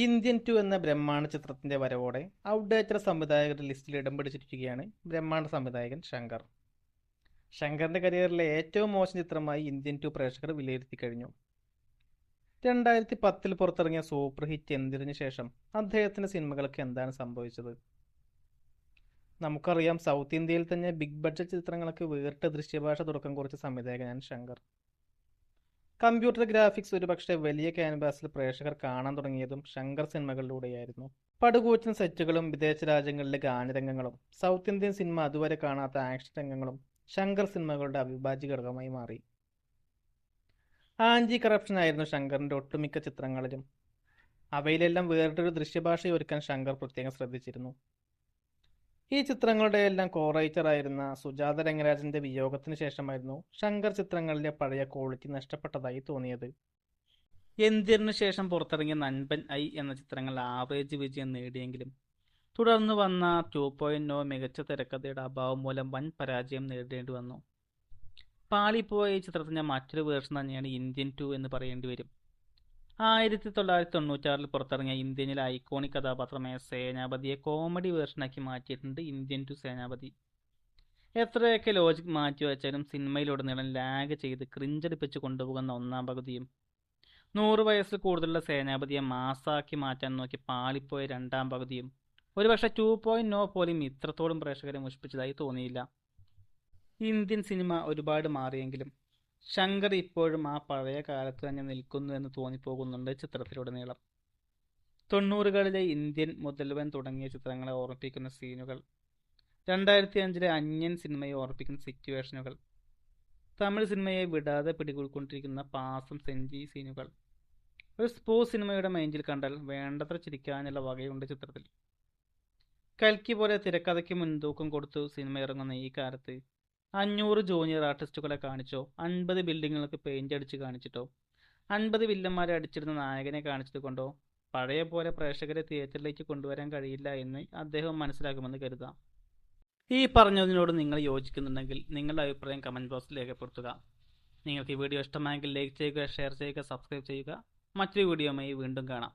Indian 2 എന്ന ബ്രഹ്മാണ്ഡ ചിത്രത്തിന്റെ വരവോടെ ഔട്ട്ഡേറ്റഡ് സംവിധായകരുടെ ലിസ്റ്റിൽ ഇടം പിടിച്ചിരിക്കുകയാണ് ബ്രഹ്മാണ്ഡ സംവിധായകൻ ശങ്കർ. ശങ്കറിന്റെ കരിയറിലെ ഏറ്റവും മോശം ചിത്രമായി ഇന്ത്യൻ 2 പ്രേക്ഷകർ വിലയിരുത്തി കഴിഞ്ഞു. 2010 പുറത്തിറങ്ങിയ സൂപ്പർ ഹിറ്റ് എന്തിനു ശേഷം അദ്ദേഹത്തിന്റെ സിനിമകൾക്ക് എന്താണ് സംഭവിച്ചത്? നമുക്കറിയാം, സൗത്ത് ഇന്ത്യയിൽ തന്നെ ബിഗ് ബഡ്ജറ്റ് ചിത്രങ്ങൾക്ക് വേറിട്ട ദൃശ്യഭാഷ തുടക്കം കുറിച്ച സംവിധായകനാണ് ശങ്കർ. കമ്പ്യൂട്ടർ ഗ്രാഫിക്സ് ഒരുപക്ഷെ വലിയ ക്യാൻവാസിൽ പ്രേക്ഷകർ കാണാൻ തുടങ്ങിയതും ശങ്കർ സിനിമകളിലൂടെയായിരുന്നു. പടുകൂറ്റൻ സെറ്റുകളും വിദേശ രാജ്യങ്ങളിലെ ഗാനരംഗങ്ങളും സൗത്ത് ഇന്ത്യൻ സിനിമ അതുവരെ കാണാത്ത ആക്ഷൻ രംഗങ്ങളും ശങ്കർ സിനിമകളുടെ അവിഭാജ്യ ഘടകമായി മാറി. ആന്റി കറപ്ഷൻ ആയിരുന്നു ശങ്കറിന്റെ ഒട്ടുമിക്ക ചിത്രങ്ങളിലും. അവയിലെല്ലാം വേറിട്ടൊരു ദൃശ്യഭാഷയൊരുക്കാൻ ശങ്കർ പ്രത്യേകം ശ്രദ്ധിച്ചിരുന്നു. ഈ ചിത്രങ്ങളുടെ എല്ലാം കോറൈറ്റർ ആയിരുന്ന സുജാത രംഗരാജന്റെ വിയോഗത്തിന് ശേഷമായിരുന്നു ശങ്കർ ചിത്രങ്ങളിലെ പഴയ ക്വാളിറ്റി നഷ്ടപ്പെട്ടതായി തോന്നിയത്. എന്തിനു ശേഷം പുറത്തിറങ്ങിയ നൻപൻ ഐ എന്ന ചിത്രങ്ങൾ ആവറേജ് വിജയം നേടിയെങ്കിലും തുടർന്ന് വന്ന 2.0 മികച്ച തിരക്കഥയുടെ അഭാവം മൂലം വൻ പരാജയം നേരിടേണ്ടി വന്നു. പാളിപ്പോയ ഈ ചിത്രത്തിന്റെ മറ്റൊരു വേർഷൻ തന്നെയാണ് ഇന്ത്യൻ 2 എന്ന് പറയേണ്ടി വരും. 1996 പുറത്തിറങ്ങിയ ഇന്ത്യനിലെ ഐക്കോണിക് കഥാപാത്രമായ സേനാപതിയെ കോമഡി വേർഷനാക്കി മാറ്റിയിട്ടുണ്ട് ഇന്ത്യൻ 2 സേനാപതി. എത്രയൊക്കെ ലോജിക് മാറ്റി വെച്ചാലും സിനിമയിലുടനീളം ലാഗ് ചെയ്ത് ക്രിഞ്ചടിപ്പിച്ച് കൊണ്ടുപോകുന്ന ഒന്നാം പകുതിയും 100 വയസ്സിൽ കൂടുതലുള്ള സേനാപതിയെ മാസാക്കി മാറ്റാൻ നോക്കി പാളിപ്പോയ രണ്ടാം പകുതിയും ഒരുപക്ഷെ 2.0 പോലും ഇത്രത്തോളം പ്രേക്ഷകരെ മുഷിപ്പിച്ചതായി തോന്നിയില്ല. ഇന്ത്യൻ സിനിമ ഒരുപാട് മാറിയെങ്കിലും ശങ്കർ ഇപ്പോഴും ആ പഴയ കാലത്ത് തന്നെ നിൽക്കുന്നു എന്ന് തോന്നിപ്പോകുന്നുണ്ട് ചിത്രത്തിലുടനീളം. 90കളിലെ ഇന്ത്യൻ മുതൽവൻ തുടങ്ങിയ ചിത്രങ്ങളെ ഓർമ്മിപ്പിക്കുന്ന സീനുകൾ, 2005 അന്യൻ സിനിമയെ ഓർമ്മിപ്പിക്കുന്ന സിറ്റുവേഷനുകൾ, തമിഴ് സിനിമയെ വിടാതെ പിടികൂടിക്കൊണ്ടിരിക്കുന്ന പാസം സെഞ്ചി സീനുകൾ ഒരു സ്പോർട്സ് സിനിമയുടെ മൈൻഡിൽ കണ്ടാൽ വേണ്ടത്ര ചിരിക്കാനുള്ള വകയുണ്ട് ചിത്രത്തിൽ. കൽക്കി പോലെ തിരക്കഥയ്ക്ക് മുൻതൂക്കം കൊടുത്തു സിനിമ ഇറങ്ങുന്ന ഈ കാലത്ത് 500 ജൂനിയർ ആർട്ടിസ്റ്റുകളെ കാണിച്ചോ, 50 ബിൽഡിങ്ങുകൾക്ക് പെയിന്റ് അടിച്ച് കാണിച്ചിട്ടോ, 50 വില്ലന്മാരെ അടിച്ചിടുന്ന നായകനെ കാണിച്ചത് കൊണ്ടോ പഴയ പോലെ പ്രേക്ഷകരെ തിയേറ്ററിലേക്ക് കൊണ്ടുവരാൻ കഴിയില്ല എന്ന് അദ്ദേഹം മനസ്സിലാക്കുമെന്ന് കരുതാം. ഈ പറഞ്ഞതിനോട് നിങ്ങൾ യോജിക്കുന്നുണ്ടെങ്കിൽ നിങ്ങളുടെ അഭിപ്രായം കമന്റ് ബോക്സിൽ രേഖപ്പെടുത്തുക. നിങ്ങൾക്ക് ഈ വീഡിയോ ഇഷ്ടമായെങ്കിൽ ലൈക്ക് ചെയ്യുക, ഷെയർ ചെയ്യുക, സബ്സ്ക്രൈബ് ചെയ്യുക. മറ്റൊരു വീഡിയോയുമായി വീണ്ടും കാണാം.